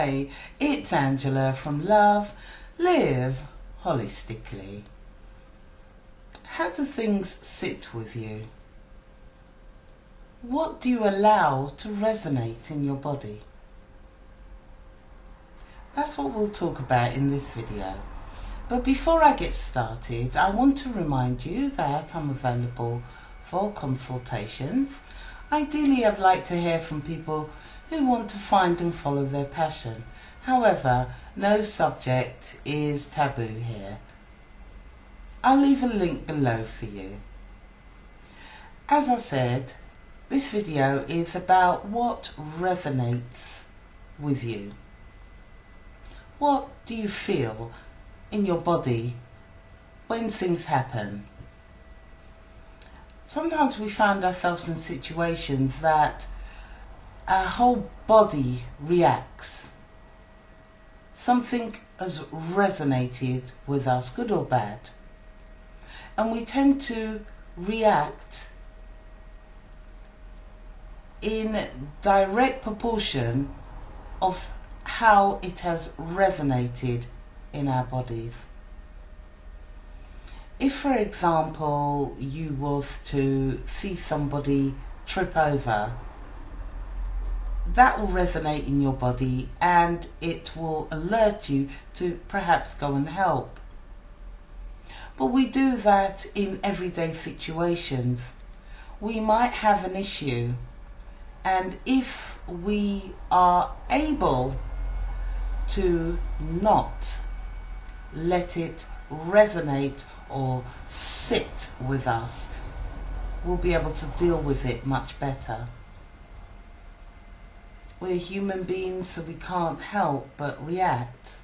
Hi, it's Angela from Love, Live Holistically. How do things sit with you? What do you allow to resonate in your body? That's what we'll talk about in this video. But before I get started, I want to remind you that I'm available for consultations. Ideally, I'd like to hear from people who want to find and follow their passion. However, no subject is taboo here. I'll leave a link below for you. As I said, this video is about what resonates with you. What do you feel in your body when things happen? Sometimes we find ourselves in situations that our whole body reacts. Something has resonated with us, good or bad. And we tend to react in direct proportion of how it has resonated in our bodies. If, for example, you was to see somebody trip over, that will resonate in your body and it will alert you to perhaps go and help. But we do that in everyday situations. We might have an issue, and if we are able to not let it resonate or sit with us, we'll be able to deal with it much better. We're human beings, so we can't help but react.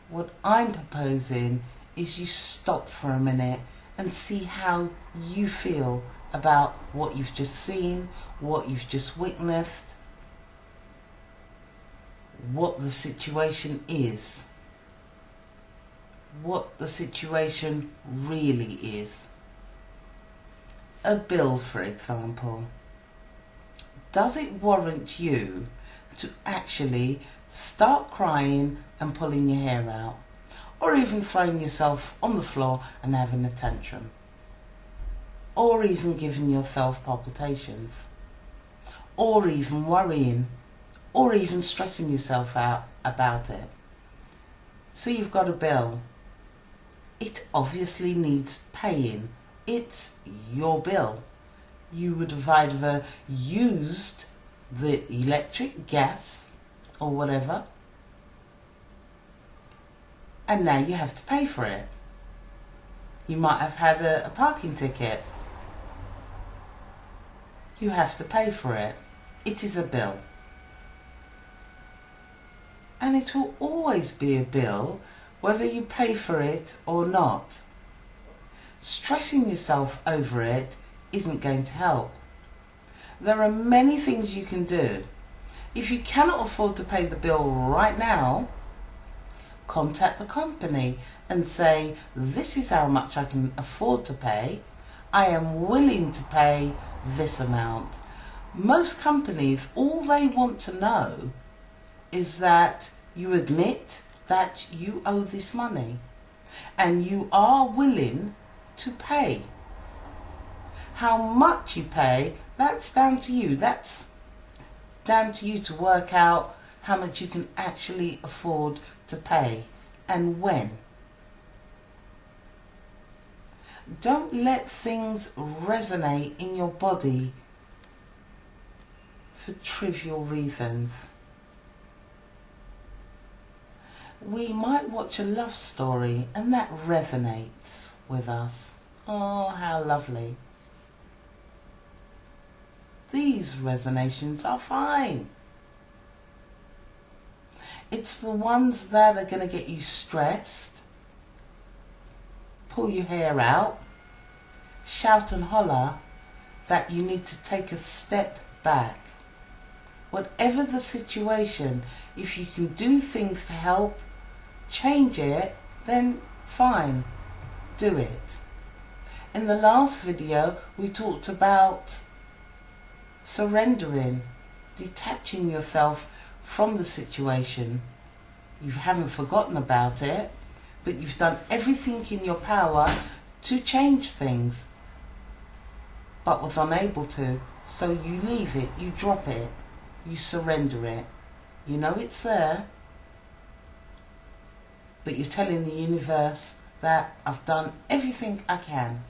What I'm proposing is you stop for a minute and see how you feel about what you've just seen, what you've just witnessed, what the situation is, what the situation really is. A bill, for example. Does it warrant you to actually start crying and pulling your hair out, or even throwing yourself on the floor and having a tantrum, or even giving yourself palpitations, or even worrying, or even stressing yourself out about it? So you've got a bill. It obviously needs paying. It's your bill. You would have either used the electric, gas, or whatever, and now you have to pay for it. You might have had a parking ticket. You have to pay for it. It is a bill. And it will always be a bill, whether you pay for it or not. Stressing yourself over it isn't going to help. There are many things you can do. If you cannot afford to pay the bill right now, contact the company and say, this is how much I can afford to pay. I am willing to pay this amount. Most companies, all they want to know is that you admit that you owe this money and you are willing to pay. How much you pay, that's down to you. That's down to you to work out how much you can actually afford to pay and when. Don't let things resonate in your body for trivial reasons. We might watch a love story and that resonates with us. Oh, how lovely. These resonations are fine. It's the ones that are going to get you stressed, pull your hair out, shout and holler, that you need to take a step back. Whatever the situation, if you can do things to help change it, then fine, do it. In the last video, we talked about surrendering, detaching yourself from the situation. You haven't forgotten about it, but you've done everything in your power to change things, but was unable to. So you leave it, you drop it, you surrender it. You know it's there, but you're telling the universe that I've done everything I can.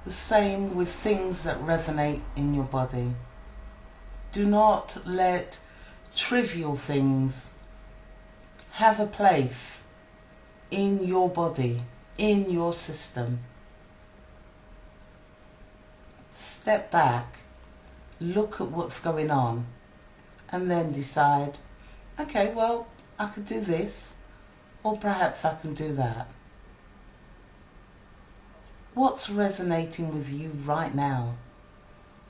The same with things that resonate in your body. Do not let trivial things have a place in your body, in your system. Step back, look at what's going on, and then decide, okay, well, I could do this, or perhaps I can do that. What's resonating with you right now?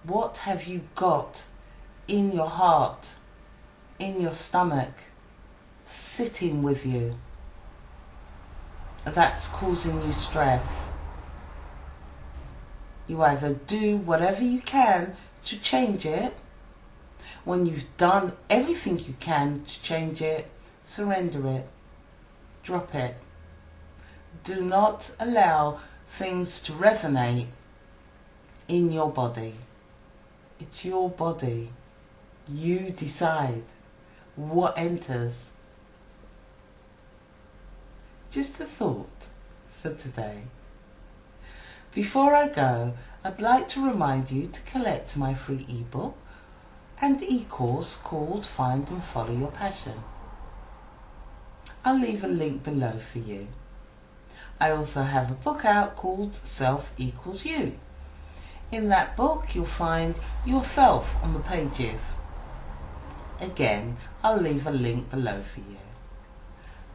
What have you got in your heart, in your stomach, sitting with you, that's causing you stress? You either do whatever you can to change it. When you've done everything you can to change it, surrender it, drop it. Do not allow things to resonate in your body. It's your body. You decide what enters. Just a thought for today. Before I go, I'd like to remind you to collect my free ebook and e-course called Find and Follow Your Passion. I'll leave a link below for you. I also have a book out called Self Equals You. In that book you'll find yourself on the pages. Again, I'll leave a link below for you.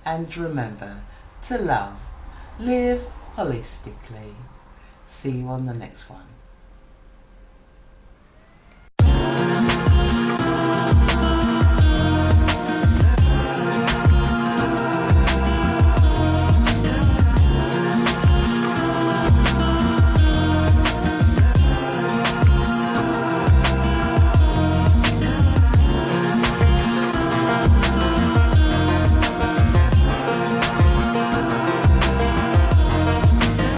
And remember to love, live holistically. See you on the next one.